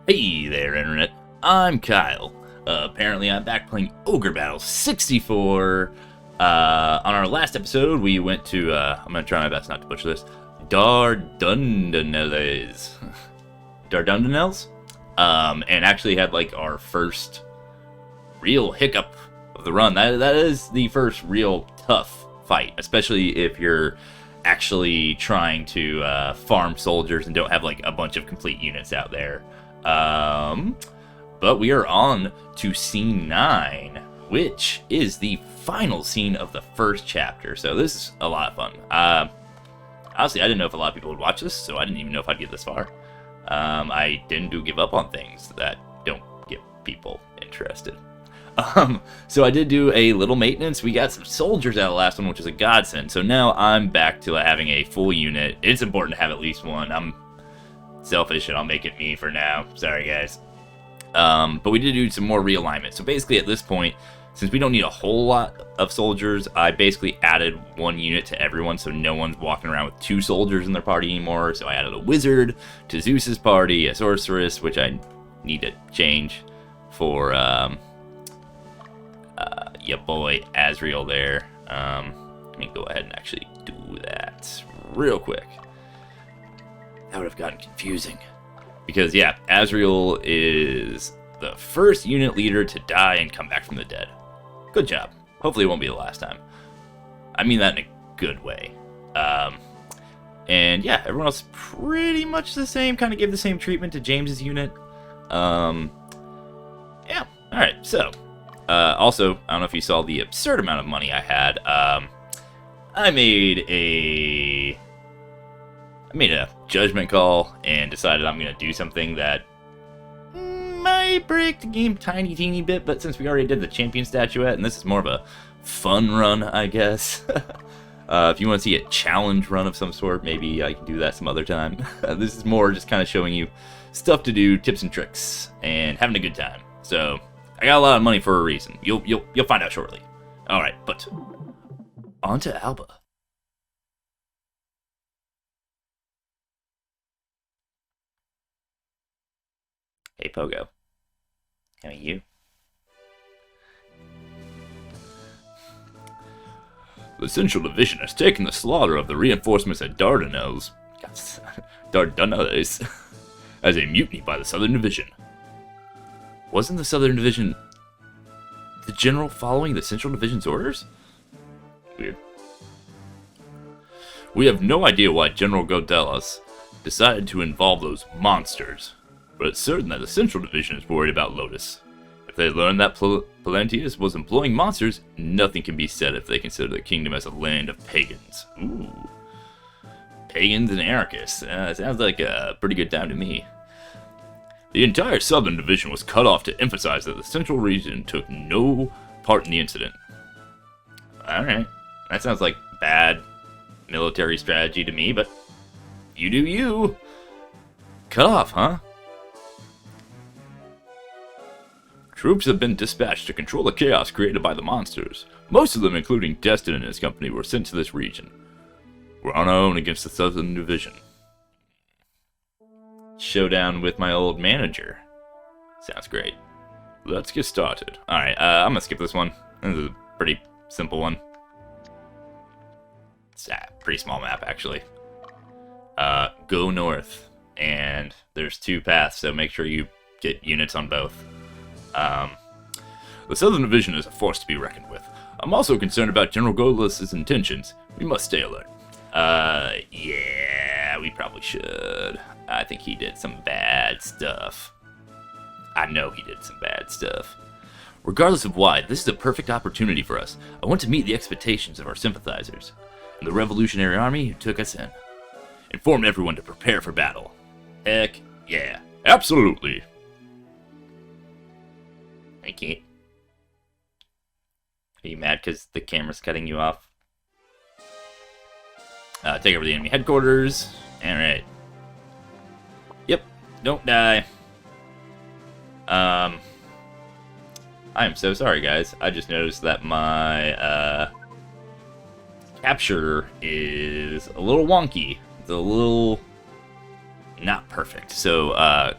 Hey there, Internet. I'm Kyle. Apparently, I'm back playing Ogre Battle 64. On our last episode, we went to, I'm going to try my best not to butcher this, Dardundanelles. Dardundanelles? And actually had, like, our first real hiccup of the run. That is the first real tough fight, especially if you're actually trying to farm soldiers and don't have, like, a bunch of complete units out there. But we are on to scene 9, which is the final scene of the first chapter. So this is a lot of fun. Honestly, I didn't know if a lot of people would watch this, so I didn't even know if I'd get this far. I tend to give up on things that don't get people interested. So I did do a little maintenance. We got some soldiers out of the last one, which is a godsend. So now I'm back to having a full unit. It's important to have at least one. I'm selfish and I'll make it me for now. Sorry, guys. But we did do some more realignment. So basically at this point, since we don't need a whole lot of soldiers, I basically added one unit to everyone, so no one's walking around with 2 soldiers in their party anymore. So I added a wizard to Zeus's party, a sorceress, which I need to change for your boy Azrael there. Let me go ahead and actually do that real quick. That would have gotten confusing. Because, yeah, Azrael is the first unit leader to die and come back from the dead. Good job. Hopefully it won't be the last time. I mean that in a good way. And, yeah, everyone else is pretty much the same. Kind of gave the same treatment to James's unit. Yeah, alright, so. Also, I don't know if you saw the absurd amount of money I had. I made a judgment call and decided I'm going to do something that might break the game tiny teeny bit, but since we already did the champion statuette, and this is more of a fun run, I guess. If you want to see a challenge run of some sort, maybe I can do that some other time. This is more just kind of showing you stuff to do, tips and tricks, and having a good time. So, I got a lot of money for a reason. You'll find out shortly. Alright, but on to Alba. Hey, Pogo. How are you? The Central Division has taken the slaughter of the reinforcements at Dardanelles. Dardanelles. As a mutiny by the Southern Division. Wasn't the Southern Division the general following the Central Division's orders? Weird. We have no idea why General Godelas decided to involve those monsters. But it's certain that the Central Division is worried about Lotus. If they learn that Pallantius was employing monsters, nothing can be said if they consider the kingdom as a land of pagans. Ooh. Pagans and anarchists. Sounds like a pretty good time to me. The entire Southern Division was cut off to emphasize that the Central region took no part in the incident. Alright. That sounds like bad military strategy to me, but you do you. Cut off, huh? Troops have been dispatched to control the chaos created by the monsters. Most of them, including Destin and his company, were sent to this region. We're on our own against the Southern Division. Showdown with my old manager. Sounds great. Let's get started. Alright, I'm gonna skip this one. This is a pretty simple one. It's a pretty small map, actually. Go north. And there's 2 paths, so make sure you get units on both. The Southern Division is a force to be reckoned with. I'm also concerned about General Godelas' intentions. We must stay alert. Yeah, we probably should. I think he did some bad stuff. I know he did some bad stuff. Regardless of why, this is a perfect opportunity for us. I want to meet the expectations of our sympathizers and the Revolutionary Army who took us in. Inform everyone to prepare for battle. Heck yeah. Absolutely. I can't. Are you mad because the camera's cutting you off? Take over the enemy headquarters. Alright. Yep. Don't die. I am so sorry, guys. I just noticed that my capture is a little wonky. It's a little not perfect. So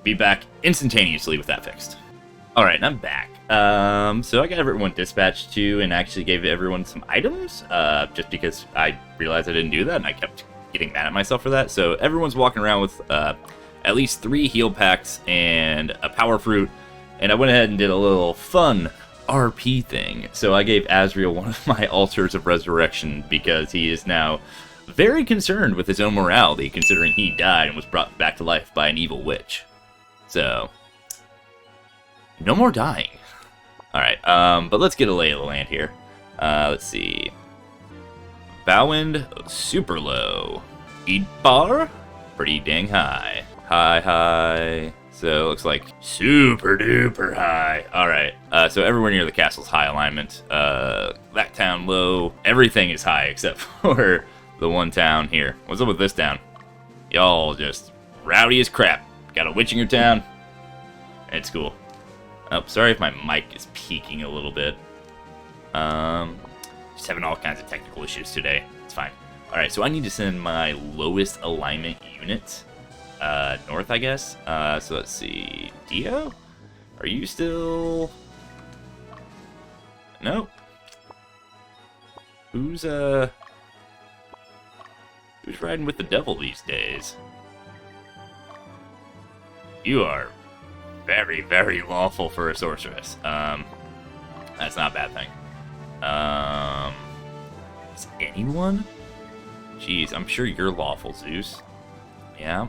be back instantaneously with that fixed. Alright, I'm back. So I got everyone dispatched to and actually gave everyone some items, just because I realized I didn't do that and I kept getting mad at myself for that. So everyone's walking around with at least 3 heal packs and a power fruit, and I went ahead and did a little fun RP thing. So I gave Azrael one of my altars of resurrection because he is now very concerned with his own morality, considering he died and was brought back to life by an evil witch. So, no more dying. Alright, but let's get a lay of the land here. Let's see. Bowwind, super low. Eat bar, pretty dang high. High. So, it looks like super duper high. Alright, so everywhere near the castle's high alignment. That town low. Everything is high except for the one town here. What's up with this town? Y'all just rowdy as crap. Got a witch in your town? It's cool. Oh, sorry if my mic is peaking a little bit. Just having all kinds of technical issues today. It's fine. Alright, so I need to send my lowest alignment unit north, I guess. So let's see. Dio? Are you still... Nope. Who's riding with the devil these days? You are very, very lawful for a sorceress. That's not a bad thing. Is anyone? Jeez, I'm sure you're lawful, Zeus. Yeah.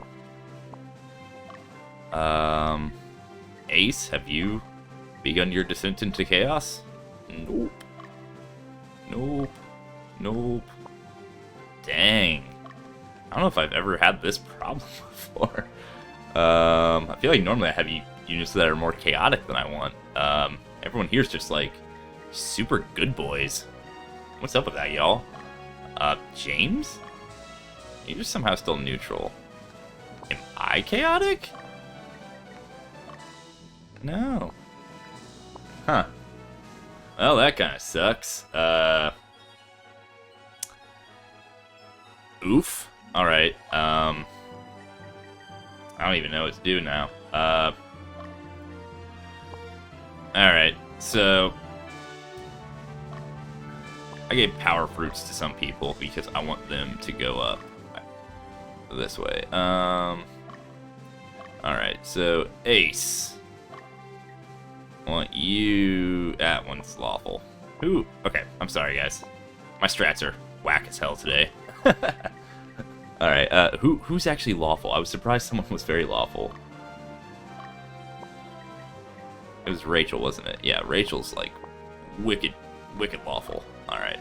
Ace, have you begun your descent into chaos? Nope. Nope. Dang. I don't know if I've ever had this problem before. I feel like normally I have units that are more chaotic than I want. Everyone here's just like super good boys. What's up with that, y'all? James? You're somehow still neutral. Am I chaotic? No. Huh. Well, that kind of sucks. Oof. Alright, I don't even know what to do now. Alright, so... I gave power fruits to some people because I want them to go up this way. Alright, so Ace. I want you... That one's lawful. Ooh, okay, I'm sorry, guys. My strats are whack as hell today. Alright, who's actually lawful? I was surprised someone was very lawful. It was Rachel, wasn't it? Yeah, Rachel's like wicked lawful. Alright,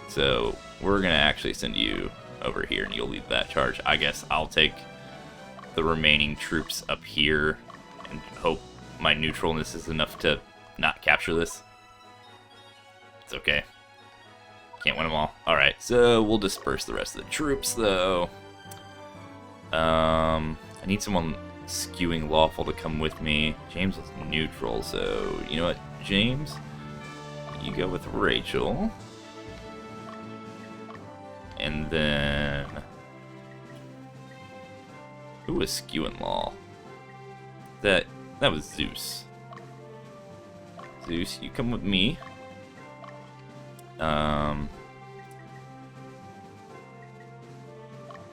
so we're gonna actually send you over here and you'll lead that charge. I guess I'll take the remaining troops up here and hope my neutralness is enough to not capture this. It's okay. Can't win them all. Alright, so we'll disperse the rest of the troops, though. I need someone skewing lawful to come with me. James is neutral, so you know what, James? You go with Rachel. And then... Who was skewing law? That was Zeus. Zeus, you come with me.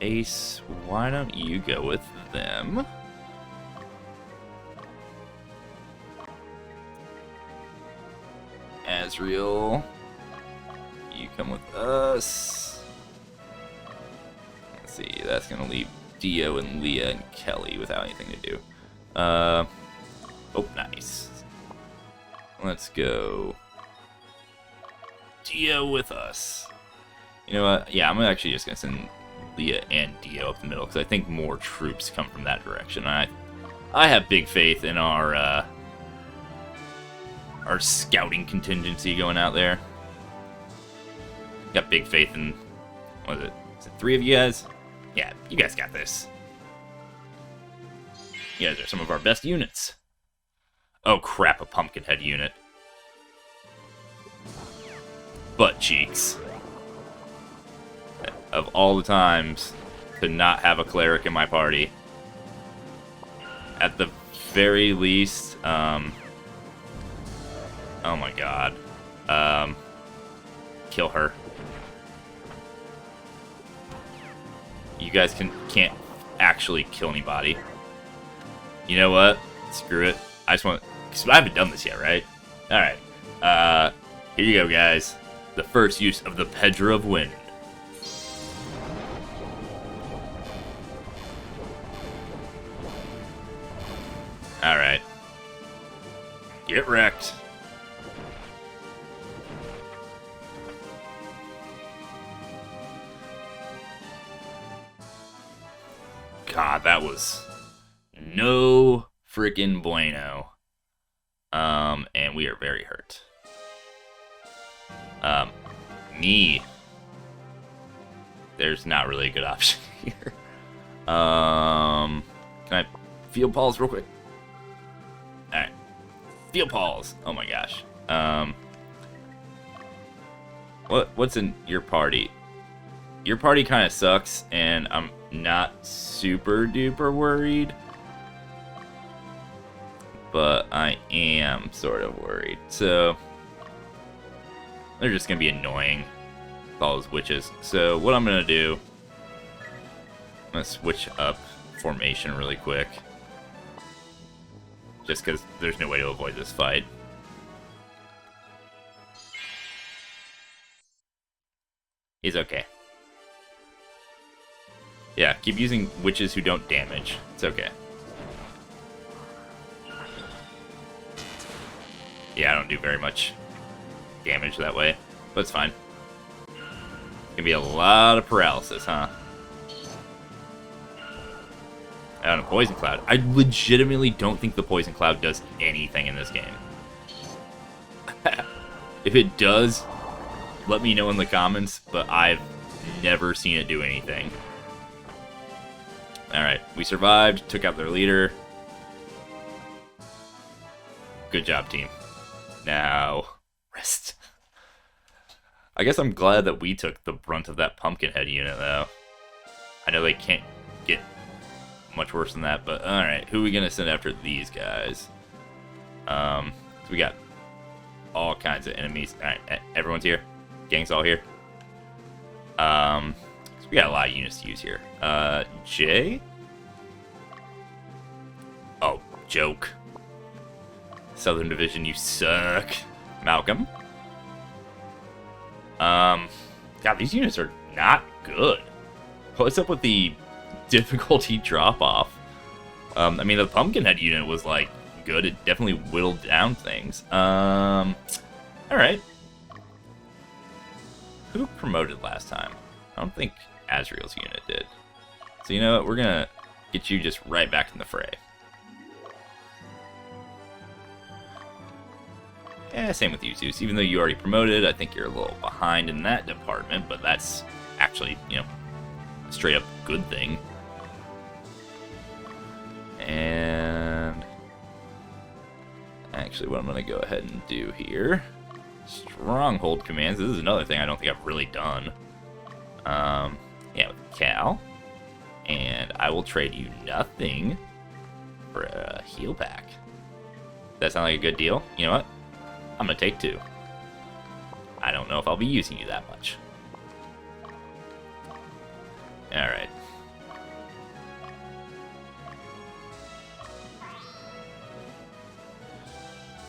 Ace, why don't you go with them? Azrael, you come with us. Let's see, that's gonna leave Dio and Leah and Kelly without anything to do. Oh, nice. Let's go Dio with us. You know what? Yeah, I'm actually just gonna send Leah and Dio up the middle because I think more troops come from that direction. I have big faith in our scouting contingency going out there. Got big faith in, what is it? Is it 3 of you guys? Yeah, you guys got this. You guys are some of our best units. Oh crap, a Pumpkinhead unit. Butt cheeks. Of all the times to not have a cleric in my party, at the very least, oh my god, kill her. You guys can't actually kill anybody. You know what? Screw it. I just want, because I haven't done this yet, right? All right. Here you go, guys. The first use of the Pedra of Wind. All right. Get wrecked. God, that was no freaking bueno. And we are very hurt. Me. There's not really a good option here. Can I field pulse real quick? Alright. Field pulse. Oh my gosh. What's in your party? Your party kind of sucks, and I'm not super duper worried. But I am sort of worried. So they're just gonna be annoying with all those witches. So what I'm gonna do, I'm gonna switch up formation really quick. Just because there's no way to avoid this fight. He's okay. Yeah, keep using witches who don't damage. It's okay. Yeah, I don't do very much damage that way, but it's fine. Gonna be a lot of paralysis, huh? And a poison cloud. I legitimately don't think the poison cloud does anything in this game. If it does, let me know in the comments, but I've never seen it do anything. Alright, we survived, took out their leader. Good job, team. Now, rest. I guess I'm glad that we took the brunt of that Pumpkinhead unit, though. I know they can't get much worse than that, but alright, who are we gonna send after these guys? So we got all kinds of enemies. Alright, everyone's here. Gang's all here. So we got a lot of units to use here. Jay? Oh, joke. Southern Division, you suck. Malcolm? God, these units are not good. What's up with the difficulty drop-off? I mean, the Pumpkinhead unit was, like, good. It definitely whittled down things. Alright. Who promoted last time? I don't think Azrael's unit did. So, you know what? We're gonna get you just right back in the fray. Yeah, same with you, Zeus. Even though you already promoted, I think you're a little behind in that department, but that's actually, you know, a straight up good thing. And actually, what I'm going to go ahead and do here, stronghold commands. This is another thing I don't think I've really done. Yeah, with Cal. And I will trade you nothing for a heal pack. That sound like a good deal? You know what? I'm going to take 2. I don't know if I'll be using you that much. Alright.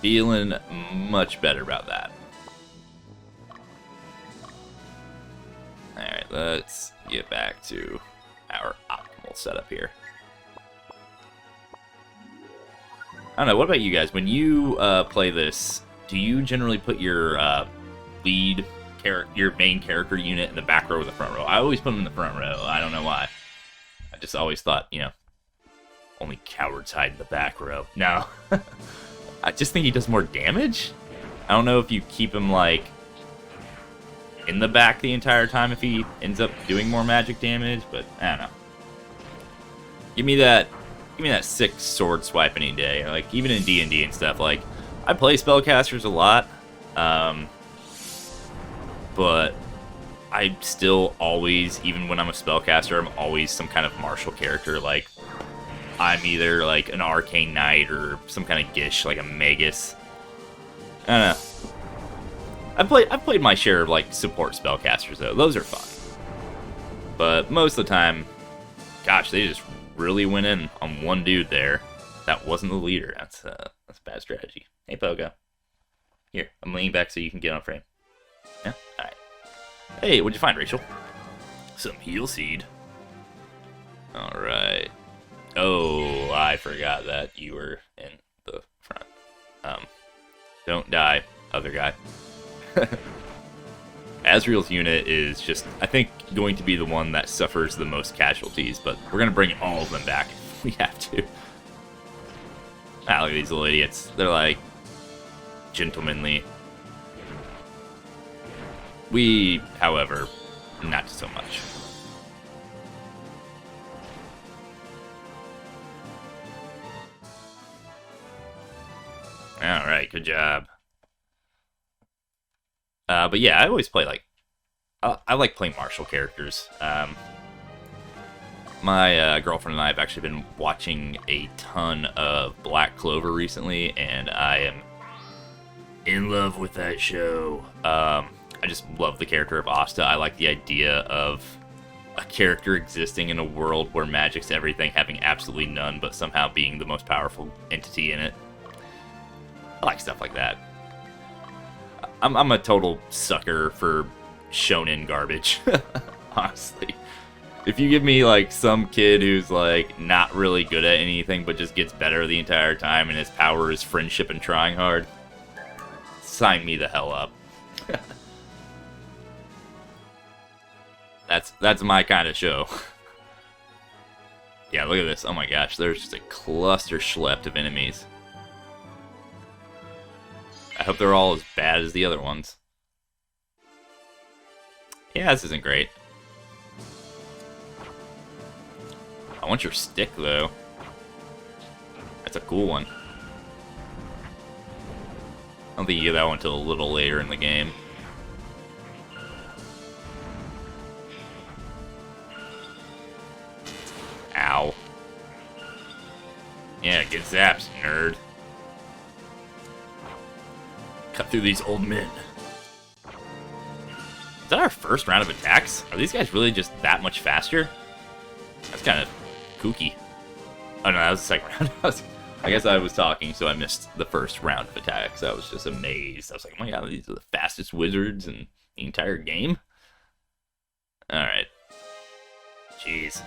Feeling much better about that. Alright, let's get back to our optimal setup here. I don't know, what about you guys? When you play this, do you generally put your lead character, your main character unit in the back row or the front row? I always put them in the front row. I don't know why. I just always thought, you know, only cowards hide in the back row. No. I just think he does more damage. I don't know if you keep him, like, in the back the entire time if he ends up doing more magic damage, but I don't know. Give me that 6 sword swipe any day. Like, even in D&D and stuff, like, I play spellcasters a lot, but I still always, even when I'm a spellcaster, I'm always some kind of martial character. Like, I'm either like an arcane knight or some kind of gish, like a magus. I don't know. I've played my share of like support spellcasters though. Those are fun. But most of the time, gosh, they just really went in on one dude there. That wasn't the leader. That's a bad strategy. Hey, Pogo. Here, I'm leaning back so you can get on frame. Yeah? Alright. Hey, what'd you find, Rachel? Some heal seed. Alright. Oh, I forgot that you were in the front. Don't die, other guy. Azriel's unit is just, I think, going to be the one that suffers the most casualties, but we're going to bring all of them back if we have to. Ah, look at these little idiots. They're like gentlemanly. We, however, not so much. Alright, good job. But yeah, I always play like... I like playing martial characters. My girlfriend and I have actually been watching a ton of Black Clover recently, and I am in love with that show. I just love the character of Asta. I like the idea of a character existing in a world where magic's everything, having absolutely none, but somehow being the most powerful entity in it. I like stuff like that. I'm a total sucker for shonen garbage, honestly. If you give me, like, some kid who's, like, not really good at anything but just gets better the entire time and his power is friendship and trying hard, sign me the hell up. That's my kind of show. Yeah, look at this. Oh my gosh, there's just a cluster schlepped of enemies. I hope they're all as bad as the other ones. Yeah, this isn't great. I want your stick, though. That's a cool one. I don't think you get that one until a little later in the game. Ow. Yeah, get zapped, nerd. Cut through these old men. Is that our first round of attacks? Are these guys really just that much faster? That's kind of kooky. Oh no, that was the second round. I guess I was talking, so I missed the first round of attacks. I was just amazed. I was like, oh my god, these are the fastest wizards in the entire game? Alright. Jeez.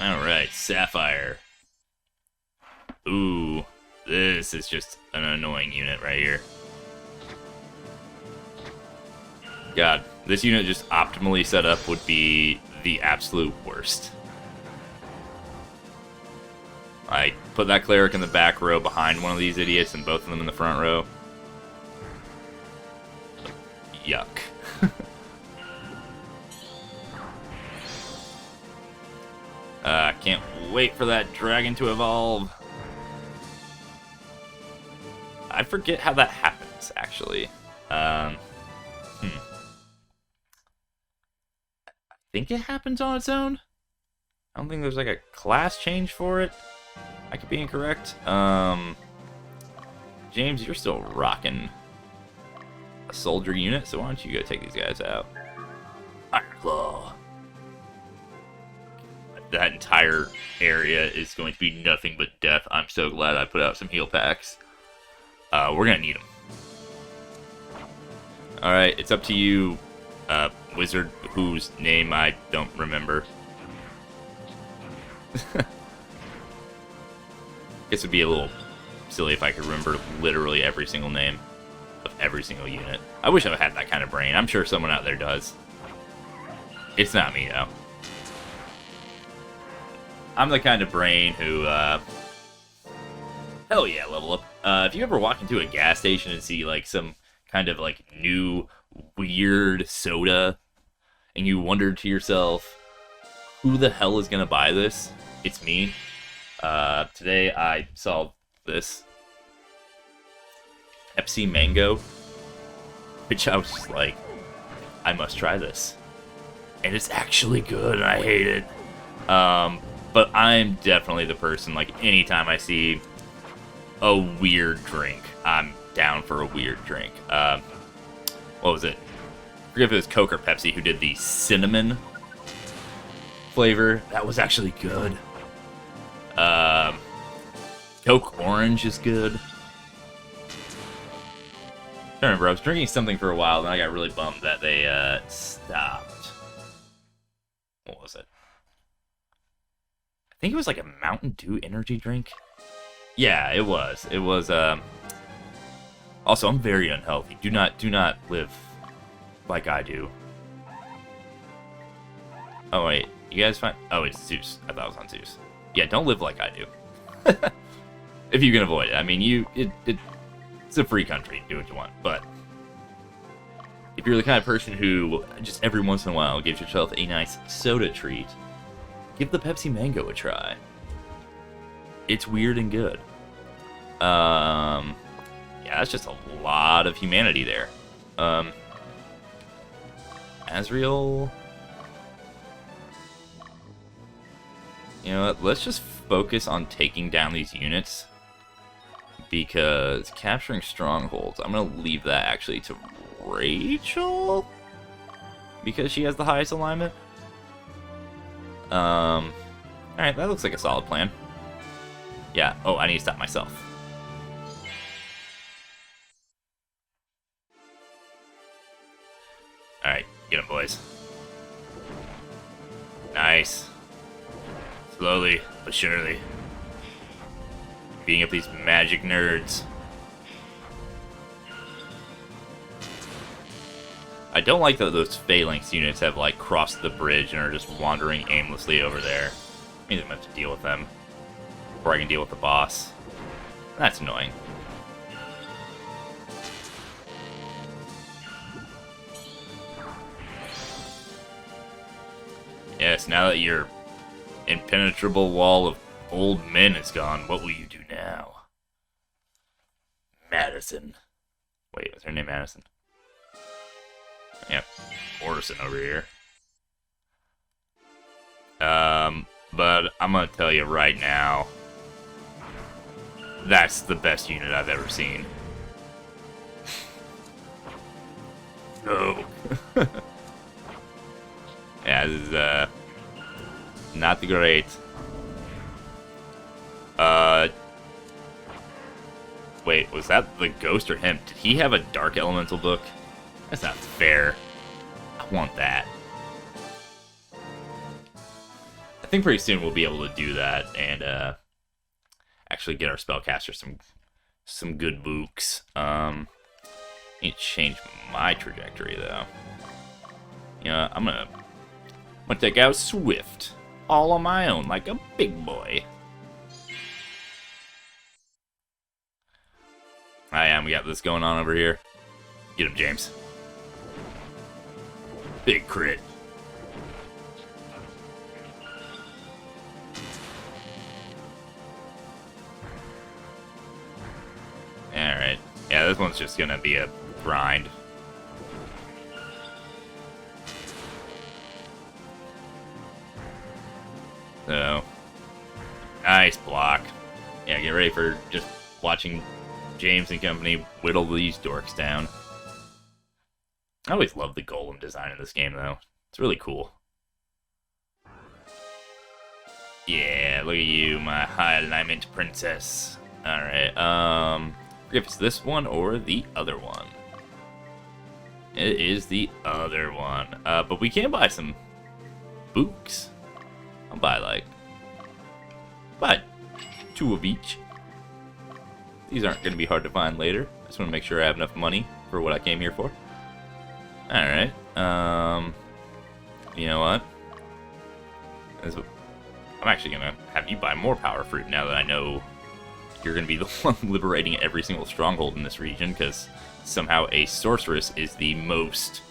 Alright, Sapphire. Ooh, this is just an annoying unit right here. God, this unit just optimally set up would be the absolute worst. I put that cleric in the back row behind one of these idiots and both of them in the front row. Yuck. Can't wait for that dragon to evolve. I forget how that happens, actually. I think it happens on its own. I don't think there's like a class change for it. I could be incorrect. James, you're still rocking a soldier unit, so why don't you go take these guys out? Iron Claw. That entire area is going to be nothing but death. I'm so glad I put out some heal packs. We're gonna need them. Alright, it's up to you, wizard whose name I don't remember. Guess it'd be a little silly if I could remember literally every single name of every single unit. I wish I had that kind of brain. I'm sure someone out there does. It's not me, though. I'm the kind of brain who, hell yeah, level up. If you ever walk into a gas station and see, like, some kind of, like, new, weird soda, and you wonder to yourself, who the hell is gonna buy this? It's me. Today I saw this Pepsi Mango, which I was just like, I must try this. And it's actually good, and I hate it. But I'm definitely the person, like, anytime I see a weird drink, I'm down for a weird drink. What was it? I forget if it was Coke or Pepsi who did the cinnamon flavor. That was actually good. Coke Orange is good. I remember I was drinking something for a while, and I got really bummed that they stopped. What was it? I think it was like a Mountain Dew energy drink. Yeah, it was. It was. Also, I'm very unhealthy. Do not live like I do. Oh wait, you guys find? Oh, it's Zeus. I thought it was on Zeus. Yeah, don't live like I do. If you can avoid it. I mean, it's a free country. Do what you want. But if you're the kind of person who just every once in a while gives yourself a nice soda treat, give the Pepsi Mango a try. It's weird and good. Yeah, that's just a lot of humanity there. Azrael. You know what? Let's just focus on taking down these units. Because capturing strongholds, I'm going to leave that actually to Rachel? Because she has the highest alignment. Alright, that looks like a solid plan. Yeah, oh, I need to stop myself. Alright, get him, boys. Nice. Slowly, but surely. Beating up these magic nerds. I don't like that those phalanx units have, like, crossed the bridge and are just wandering aimlessly over there. I mean, I'm gonna have to deal with them before I can deal with the boss. That's annoying. Yes, now that your impenetrable wall of old men is gone, what will you do now? Madison. Wait, was her name Madison? Yep, Orson over here. But I'm gonna tell you right now, that's the best unit I've ever seen. Oh. Yeah, this is, not the great. Wait, was that the ghost or him? Did he have a Dark Elemental book? That's not fair. I want that. I think pretty soon we'll be able to do that and, actually get our spellcaster some good books. Need to change my trajectory, though. You know, I'm gonna take out Swift. All on my own, like a big boy. We got this going on over here. Get him, James. Big crit. Alright. Yeah, this one's just gonna be a grind. So, nice block. Yeah, get ready for just watching James and company whittle these dorks down. I always love the golem design in this game, though. It's really cool. Yeah, look at you, my high alignment princess. Alright, forget if it's this one or the other one. It is the other one. But we can buy some books. I'll buy, buy 2 of each. These aren't going to be hard to find later. I just want to make sure I have enough money for what I came here for. Alright. You know what? I'm actually going to have you buy more power fruit now that I know you're going to be the one liberating every single stronghold in this region, because somehow a sorceress is the most...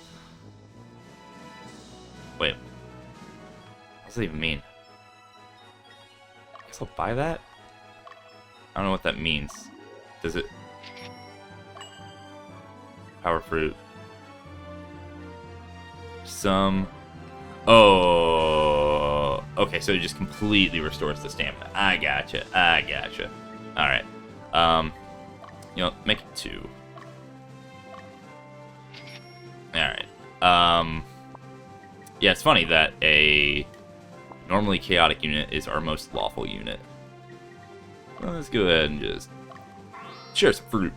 Wait. What does that even mean? I guess I'll buy that? I don't know what that means. Does it... Power fruit. Some... Oh... okay, so it just completely restores the stamina. I gotcha. Alright. Make it 2. Alright. Yeah, it's funny that a normally chaotic unit is our most lawful unit. Well, let's go ahead and just share some fruit.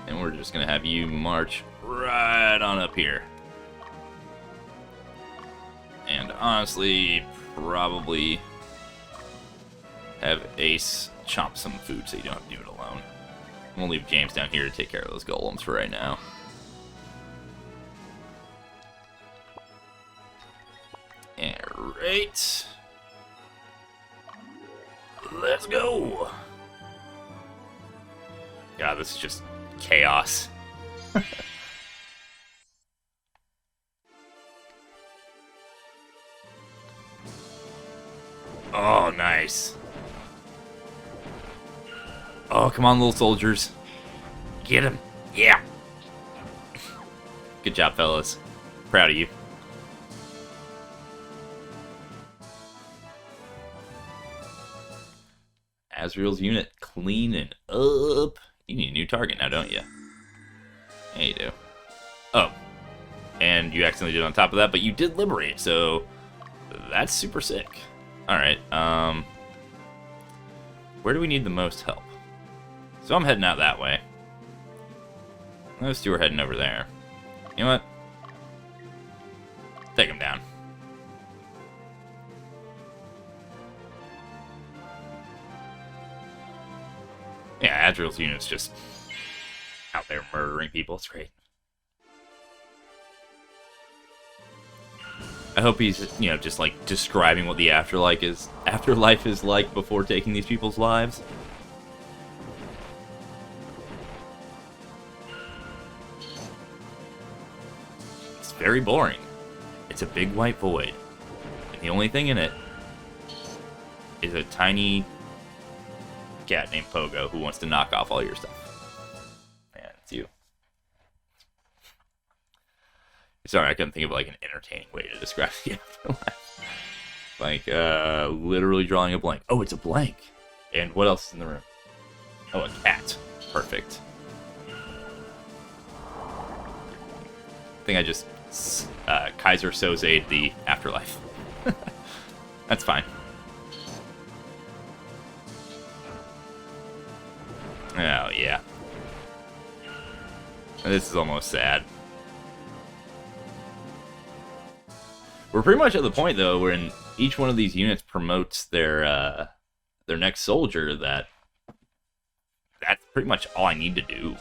And we're just going to have you march right on up here. And honestly, probably have Ace chop some food so you don't have to do it alone. I'm going to leave James down here to take care of those golems for right now. Alright. Let's go. God, this is just chaos. Oh, nice. Oh, come on, little soldiers. Get him. Yeah. Good job, fellas. Proud of you. Azrael's unit cleaning up. You need a new target now, don't you? Yeah, you do. Oh. And you accidentally did on top of that, but you did liberate, so that's super sick. Alright, where do we need the most help? So I'm heading out that way. Those two are heading over there. You know what? Take them down. Yeah, Adriel's unit's just out there murdering people. It's great. I hope he's, just like describing what the afterlife is like before taking these people's lives. It's very boring. It's a big white void. And the only thing in it is a tiny cat named Pogo who wants to knock off all your stuff. Man, it's you. Sorry, I couldn't think of like an entertaining way to describe the afterlife. Like, literally drawing a blank. Oh, it's a blank. And what else is in the room? Oh, a cat. Perfect. I think I just Kaiser Soze'd the afterlife. That's fine. Oh, yeah. This is almost sad. We're pretty much at the point, though, where each one of these units promotes their next soldier. That's pretty much all I need to do.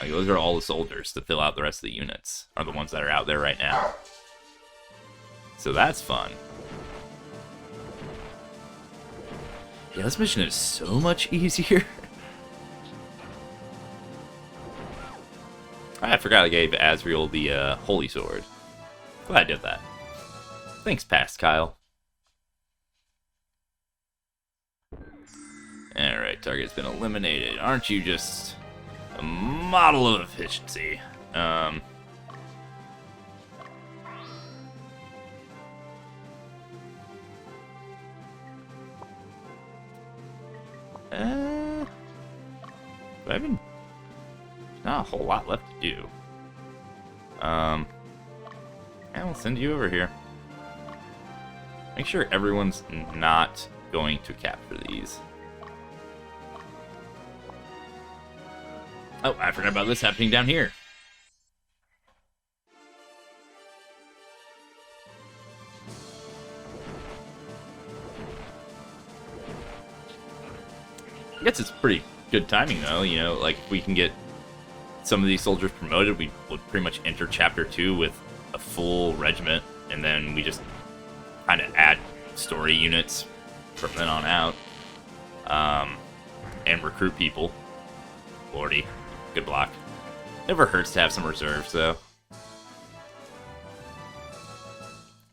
Like, those are all the soldiers to fill out the rest of the units, are the ones that are out there right now. So that's fun. Yeah, this mission is so much easier. I forgot I gave Azrael the Holy Sword. Glad I did that. Thanks, Past Kyle. Alright, target's been eliminated. Aren't you just a model of efficiency? Do I even... There's not a whole lot left to do. And we'll send you over here. Make sure everyone's not going to capture these. Oh, I forgot about this happening down here. I guess it's pretty good timing, though. Like, if we can get some of these soldiers promoted, we would pretty much enter Chapter 2 with a full regiment, and then we just kind of add story units from then on out, and recruit people. Lordy, good block. Never hurts to have some reserves, though.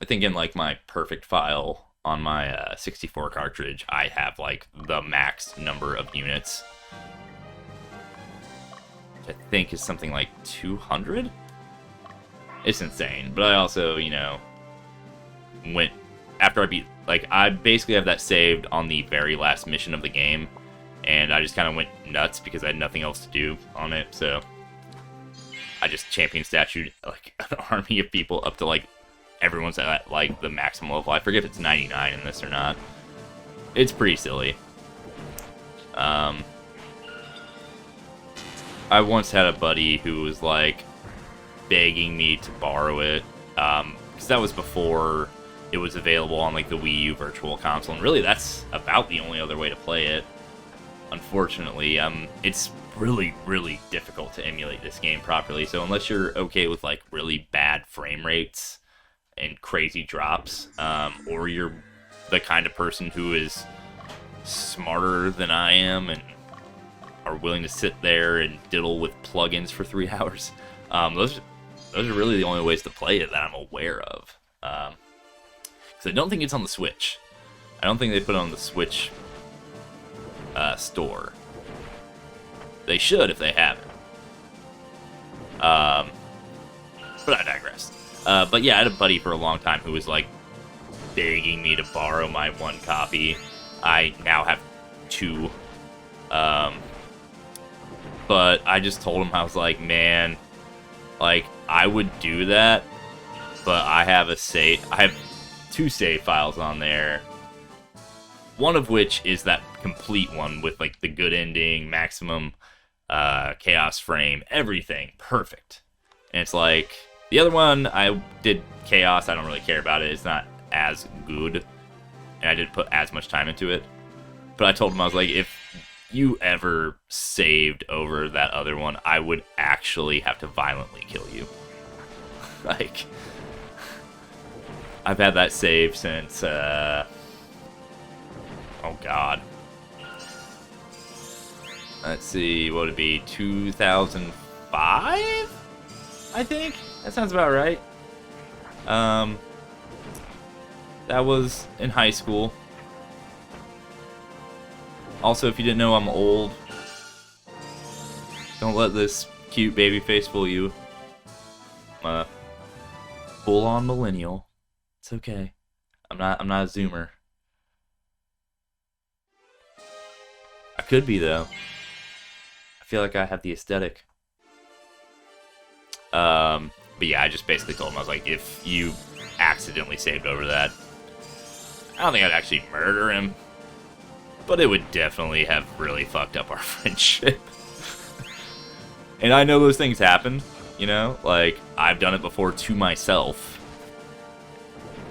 I think in like my perfect file on my 64 cartridge, I have like the max number of units, which I think is something like 200. It's insane. But I also, you know, went after I beat, like, I basically have that saved on the very last mission of the game, and I just kind of went nuts because I had nothing else to do on it. So I just champion statued like an army of people up to like everyone's at like the maximum level. I forget if it's 99 in this or not. It's pretty silly. I once had a buddy who was like begging me to borrow it, because that was before it was available on like the Wii U Virtual Console, and really that's about the only other way to play it. Unfortunately, it's really, really difficult to emulate this game properly. So unless you're okay with like really bad frame rates and crazy drops, or you're the kind of person who is smarter than I am and are willing to sit there and diddle with plugins for 3 hours, those are really the only ways to play it that I'm aware of. Because I don't think it's on the Switch. I don't think they put it on the Switch store. They should if they haven't. But I digress. But yeah, I had a buddy for a long time who was like begging me to borrow my one copy. I now have 2. But I just told him, I was like, man, like, I would do that, but I have 2 save files on there. One of which is that complete one with like the good ending, maximum chaos frame, everything perfect. And it's like, the other one, I did chaos, I don't really care about it, it's not as good, and I didn't put as much time into it. But I told him, I was like, if you ever saved over that other one, I would actually have to violently kill you. Like, I've had that save since, oh god. Let's see, what would it be, 2005? I think? That sounds about right. That was in high school. Also, if you didn't know, I'm old. Don't let this cute baby face fool you. I'm a full-on millennial. It's okay. I'm not a zoomer. I could be, though. I feel like I have the aesthetic. But yeah, I just basically told him, I was like, if you accidentally saved over that, I don't think I'd actually murder him, but it would definitely have really fucked up our friendship. And I know those things happen, you know? Like, I've done it before to myself.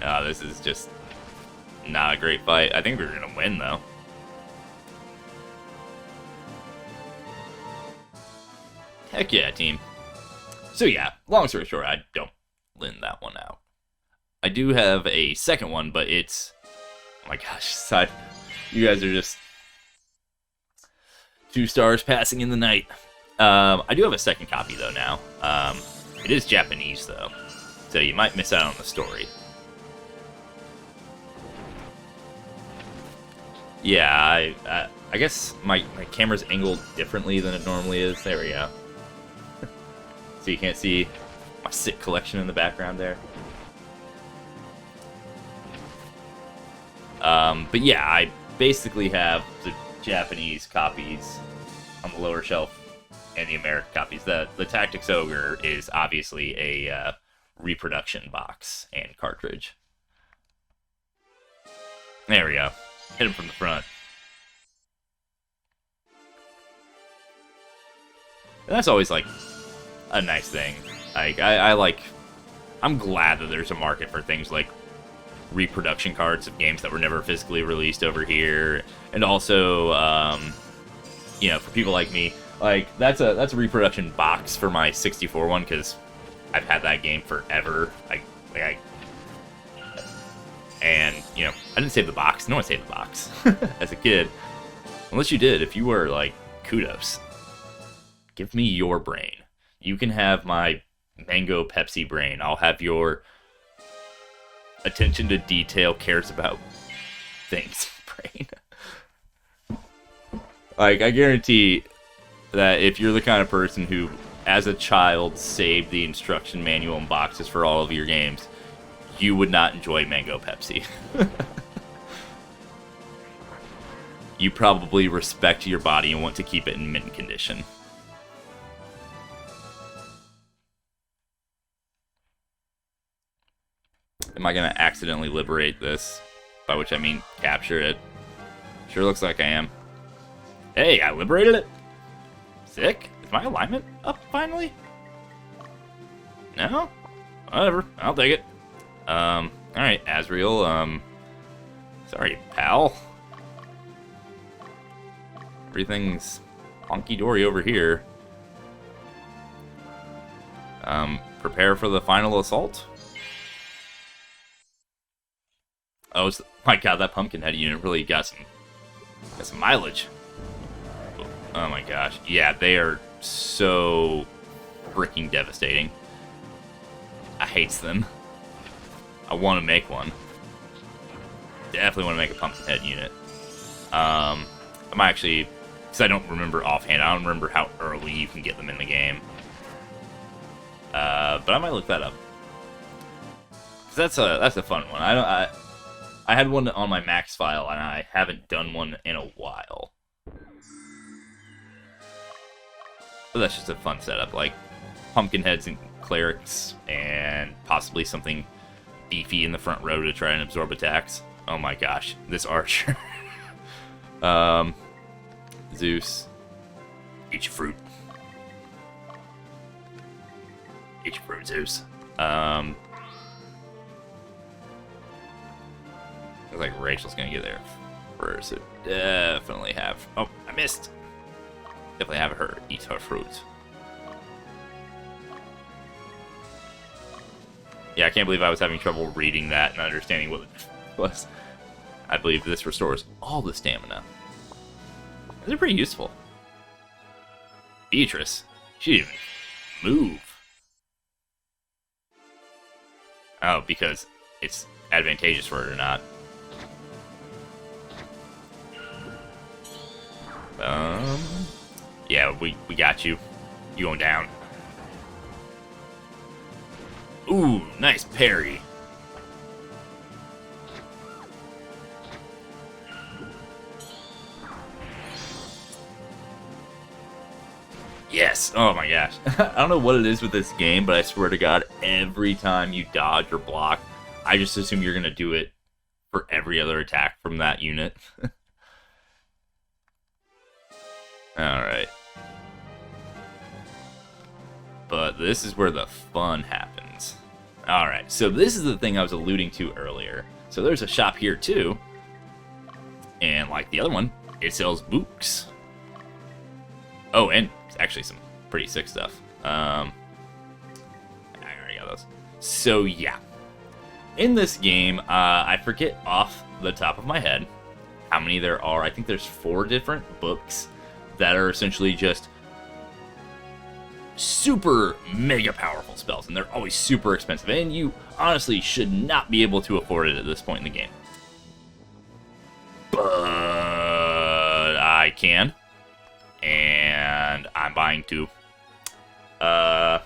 This is just not a great fight. I think we're going to win, though. Heck yeah, team. So yeah, long story short, I don't lend that one out. I do have a second one, but it's... Oh my gosh, you guys are just 2 stars passing in the night. I do have a second copy, though, now. It is Japanese, though, so you might miss out on the story. Yeah, I guess my camera's angled differently than it normally is. There we go. So you can't see my sick collection in the background there. But yeah, I basically have the Japanese copies on the lower shelf and the American copies. The Tactics Ogre is obviously a reproduction box and cartridge. There we go. Hit him from the front. And that's always like a nice thing. Like I'm glad that there's a market for things like reproduction cards of games that were never physically released over here, and also you know, for people like me, like that's a reproduction box for my 64 one, because I've had that game forever. And you know, I didn't save the box. No one saved the box as a kid, unless you did. If you were, like, kudos. Give me your brain. You can have my mango Pepsi brain. I'll have your attention to detail, cares about things brain. Like, I guarantee that if you're the kind of person who as a child, saved the instruction manual and boxes for all of your games, you would not enjoy Mango Pepsi. You probably respect your body and want to keep it in mint condition. Am I going to accidentally liberate this? By which I mean capture it. Sure looks like I am. Hey, I liberated it! Sick. Is my alignment up finally? No? Whatever. I'll take it. Alright, Azrael, sorry, pal. Everything's honky-dory over here. Prepare for the final assault. Oh, my god, that Pumpkinhead unit really got some mileage. Oh my gosh. Yeah, they are so freaking devastating. I hate them. I want to make one. Definitely want to make a Pumpkinhead unit. I'm actually, because I don't remember offhand, I don't remember how early you can get them in the game. But I might look that up. 'Cause that's a fun one. I had one on my max file, and I haven't done one in a while. But that's just a fun setup, like Pumpkinheads and Clerics, and possibly something beefy in the front row to try and absorb attacks. Oh my gosh, this Archer. Zeus. Eat your fruit. Eat your fruit, Zeus. Looks like Rachel's gonna get there first, so definitely have... Oh, I missed! Definitely have her eat her fruit. Yeah, I can't believe I was having trouble reading that and understanding what it was. I believe this restores all the stamina. These are pretty useful. Beatrice. She didn't even move. Oh, because it's advantageous for her to not. Yeah, we got you. You going down. Ooh, nice parry. Yes! Oh my gosh. I don't know what it is with this game, but I swear to God, every time you dodge or block, I just assume you're going to do it for every other attack from that unit. Alright. But this is where the fun happens. Alright, so this is the thing I was alluding to earlier. So there's a shop here too. And like the other one, it sells books. Oh, and actually some pretty sick stuff. I already got those. So yeah. In this game, I forget off the top of my head how many there are. I think there's 4 different books that are essentially just super mega powerful spells, and they're always super expensive, and you honestly should not be able to afford it at this point in the game. But I can, and I'm buying 2. Yet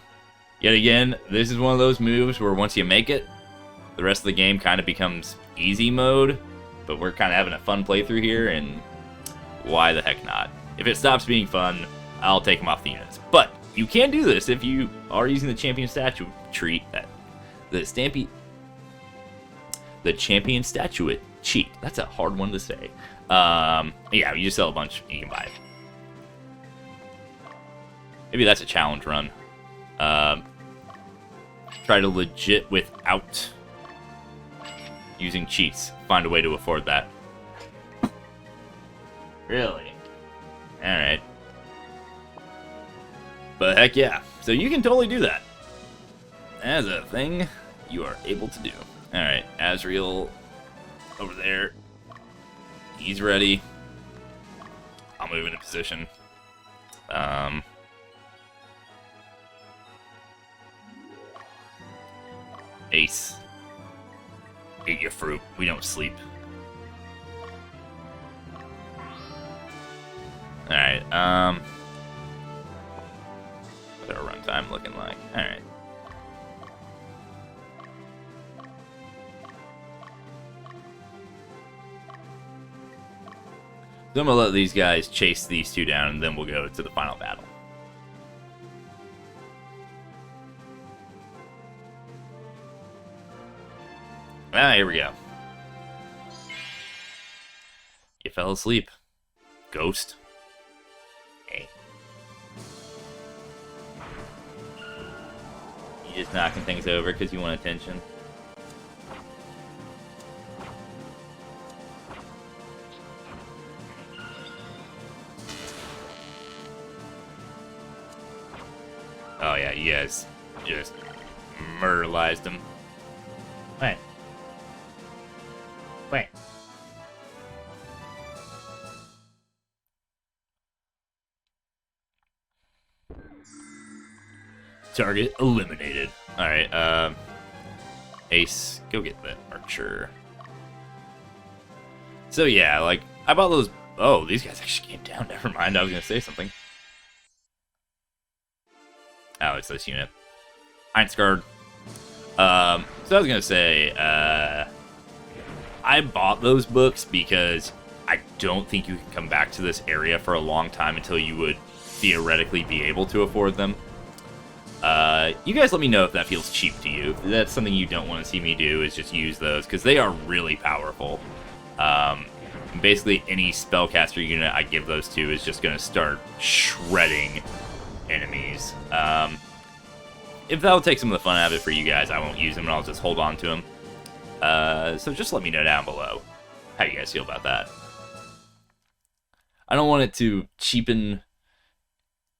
again, this is one of those moves where once you make it, the rest of the game kind of becomes easy mode, but we're kind of having a fun playthrough here, and why the heck not? If it stops being fun, I'll take them off the units. But you can do this if you are using the champion statue treat. The champion statuette cheat. That's a hard one to say. Yeah, you just sell a bunch and you can buy it. Maybe that's a challenge run. Try to legit without using cheats. Find a way to afford that. Really? Alright. But heck yeah. So you can totally do that. As a thing you are able to do. Alright, Azrael over there. He's ready. I'll move into position. Ace. Eat your fruit. We don't sleep. Alright, better run time looking like? Alright. So I'm gonna let these guys chase these two down, and then we'll go to the final battle. Ah, here we go. You fell asleep. Ghost. Hey. You just knocking things over because you want attention. Oh yeah, you guys just murderized him. Wait. Wait. Target eliminated. Alright, Ace, go get that archer. So yeah, like, I bought those... Oh, these guys actually came down. Never mind, I was gonna say something. Oh, it's this unit. Einsgard. So I was gonna say, I bought those books because I don't think you can come back to this area for a long time until you would theoretically be able to afford them. You guys let me know if that feels cheap to you. If that's something you don't want to see me do, is just use those, because they are really powerful. Basically, any spellcaster unit I give those to is just going to start shredding enemies. If that'll take some of the fun out of it for you guys, I won't use them, and I'll just hold on to them. So just let me know down below how you guys feel about that. I don't want it to cheapen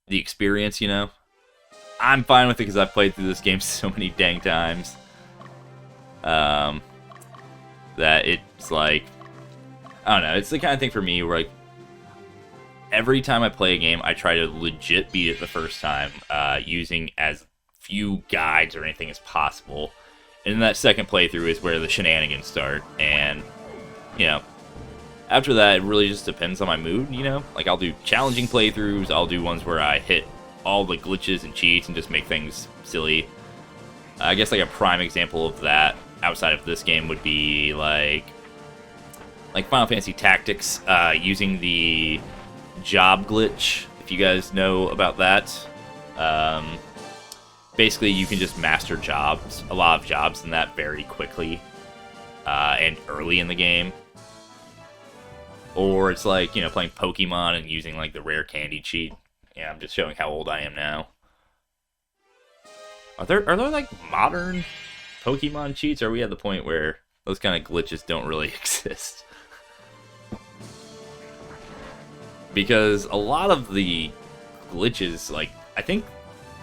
the experience, you know? I'm fine with it because I've played through this game so many dang times. That it's like... I don't know, it's the kind of thing for me where, like, every time I play a game, I try to legit beat it the first time, using as few guides or anything as possible. And then that second playthrough is where the shenanigans start, and, you know, after that, it really just depends on my mood, you know? Like, I'll do challenging playthroughs, I'll do ones where I hit all the glitches and cheats and just make things silly. I guess, like, a prime example of that outside of this game would be, like Final Fantasy Tactics, using the job glitch, if you guys know about that. Basically, you can just master jobs, a lot of jobs in that very quickly, and early in the game. Or it's like, you know, playing Pokemon and using, like, the rare candy cheat. Yeah, I'm just showing how old I am now. Are there like, modern Pokemon cheats, or are we at the point where those kind of glitches don't really exist? Because a lot of the glitches, like, I think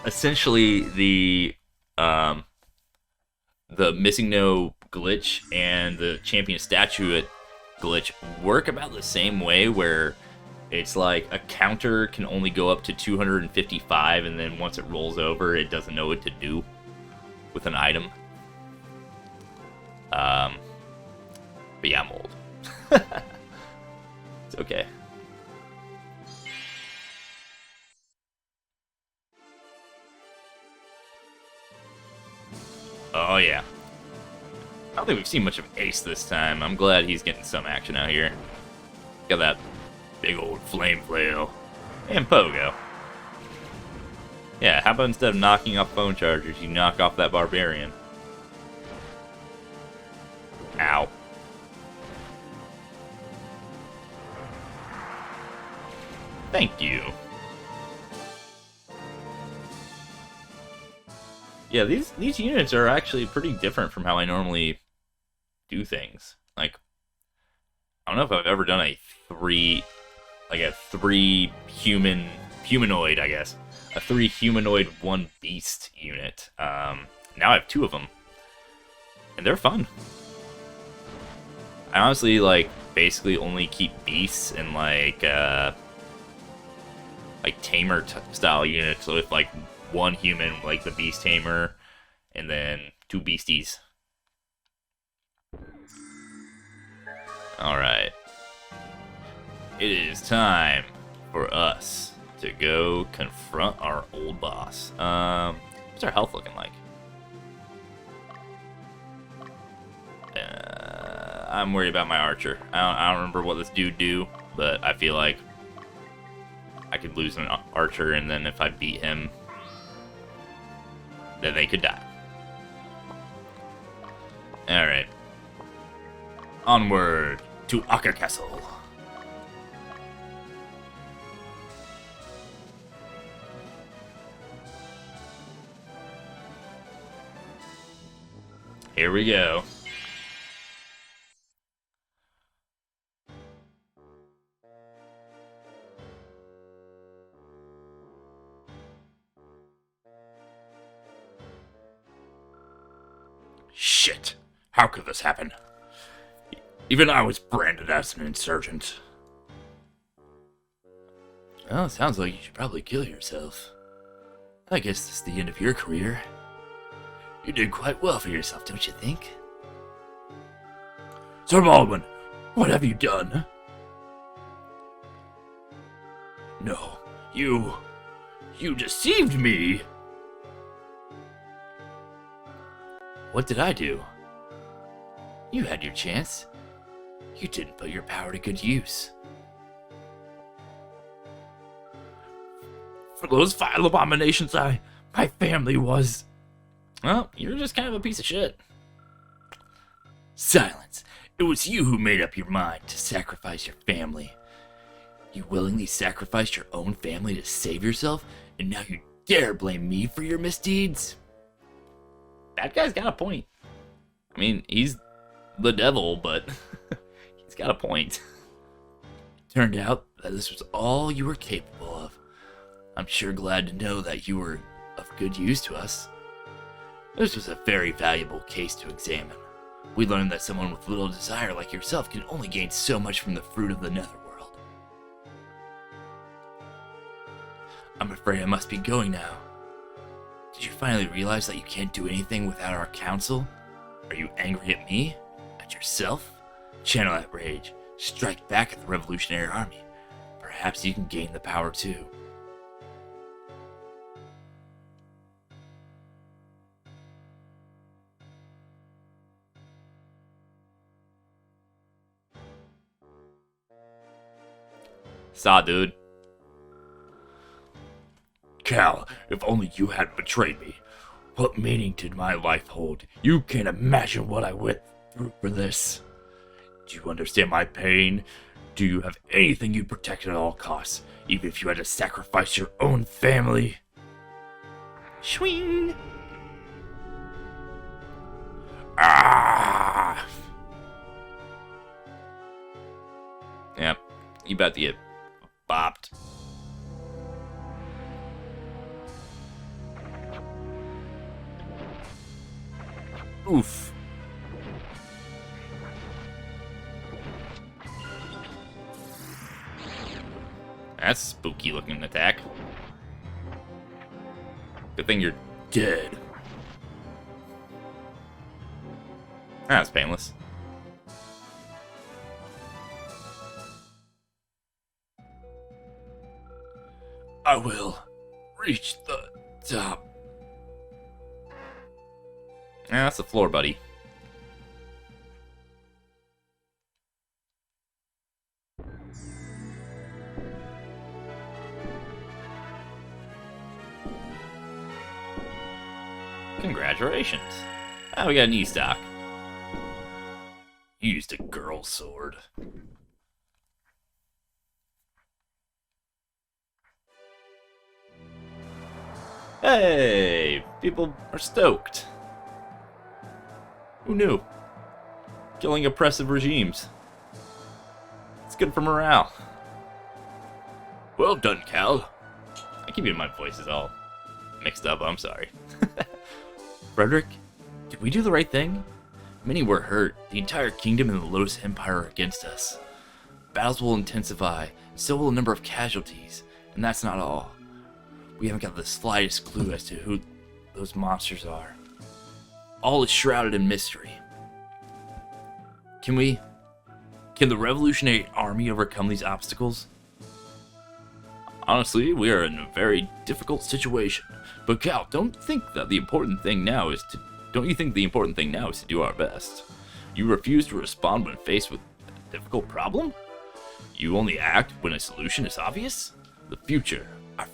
essentially the Missing No glitch and the Champion Statuette glitch work about the same way, where it's like a counter can only go up to 255, and then once it rolls over, it doesn't know what to do with an item. But yeah, I'm old. It's okay. Oh yeah. I don't think we've seen much of Ace this time. I'm glad he's getting some action out here. Got that big old flame flail. And Pogo. Yeah, how about instead of knocking off phone chargers, you knock off that barbarian? Ow. Thank you. Yeah, these units are actually pretty different from how I normally do things. Like, I don't know if I've ever done a three humanoid, I guess. A 3 humanoid, 1 beast unit. Now I have 2 of them. And they're fun. I honestly, like, basically only keep beasts and, like tamer style units with, like, 1 human, like the beast tamer, and then 2 beasties. Alright. It is time for us to to go confront our old boss. What's our health looking like? I'm worried about my archer. I don't remember what this dude do, but I feel like I could lose an archer, and then if I beat him, then they could die. Alright. Onward to Ogre Castle. Here we go. Shit! How could this happen? Even I was branded as an insurgent. Well, it sounds like you should probably kill yourself. I guess this is the end of your career. You did quite well for yourself, don't you think? Sir Baldwin, what have you done? No, you deceived me! What did I do? You had your chance. You didn't put your power to good use. For those vile abominations, my family was... Well, you're just kind of a piece of shit. Silence. It was you who made up your mind to sacrifice your family. You willingly sacrificed your own family to save yourself, and now you dare blame me for your misdeeds? That guy's got a point. I mean, he's the devil, but he's got a point. It turned out that this was all you were capable of. I'm sure glad to know that you were of good use to us. This was a very valuable case to examine. We learned that someone with little desire like yourself can only gain so much from the fruit of the netherworld. I'm afraid I must be going now. Did you finally realize that you can't do anything without our counsel? Are you angry at me? At yourself? Channel that rage. Strike back at the Revolutionary Army. Perhaps you can gain the power too. Saw, dude. Cal, if only you hadn't betrayed me. What meaning did my life hold? You can't imagine what I went through for this. Do you understand my pain? Do you have anything you protect at all costs, even if you had to sacrifice your own family? Swing! Ah! Yep, you about to get bopped. Oof. That's a spooky looking attack. Good thing you're dead. That's painless. I will reach the top. Yeah, that's the floor, buddy. Congratulations. Oh, we got an E-stock. You used a girl's sword. Hey, people are stoked. Who knew? Killing oppressive regimes. It's good for morale. Well done, Cal. I keep getting my voices all mixed up, I'm sorry. Frederick, did we do the right thing? Many were hurt. The entire kingdom and the Lotus Empire are against us. Battles will intensify, so will a number of casualties, and that's not all. We haven't got the slightest clue as to who those monsters are. All is shrouded in mystery. Can the Revolutionary Army overcome these obstacles? Honestly, we are in a very difficult situation. But Cal, don't you think the important thing now is to do our best? You refuse to respond when faced with a difficult problem? You only act when a solution is obvious? Our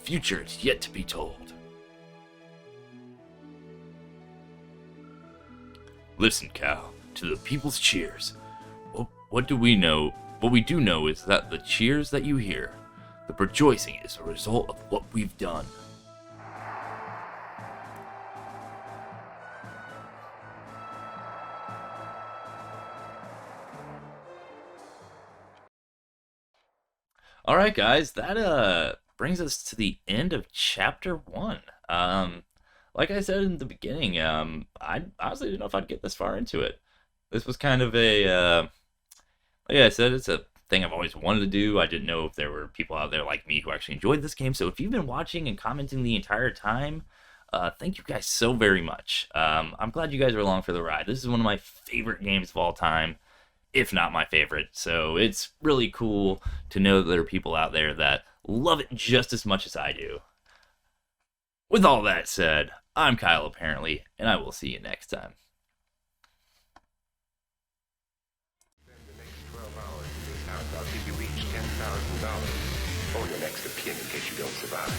future is yet to be told. Listen, Cal, to the people's cheers. What do we know? What we do know is that the cheers that you hear, the rejoicing, is a result of what we've done. Alright guys, that brings us to the end of chapter 1. Like I said in the beginning, I honestly didn't know if I'd get this far into it. This was kind of like I said, it's a thing I've always wanted to do. I didn't know if there were people out there like me who actually enjoyed this game. So if you've been watching and commenting the entire time, thank you guys so very much. I'm glad you guys are along for the ride. This is one of my favorite games of all time, if not my favorite. So it's really cool to know that there are people out there that love it just as much as I do. With all that said, I'm Kyle apparently, and I will see you next time. The next 12 hours in this house, I'll give you each $10,000 or your next of kin in case you don't survive.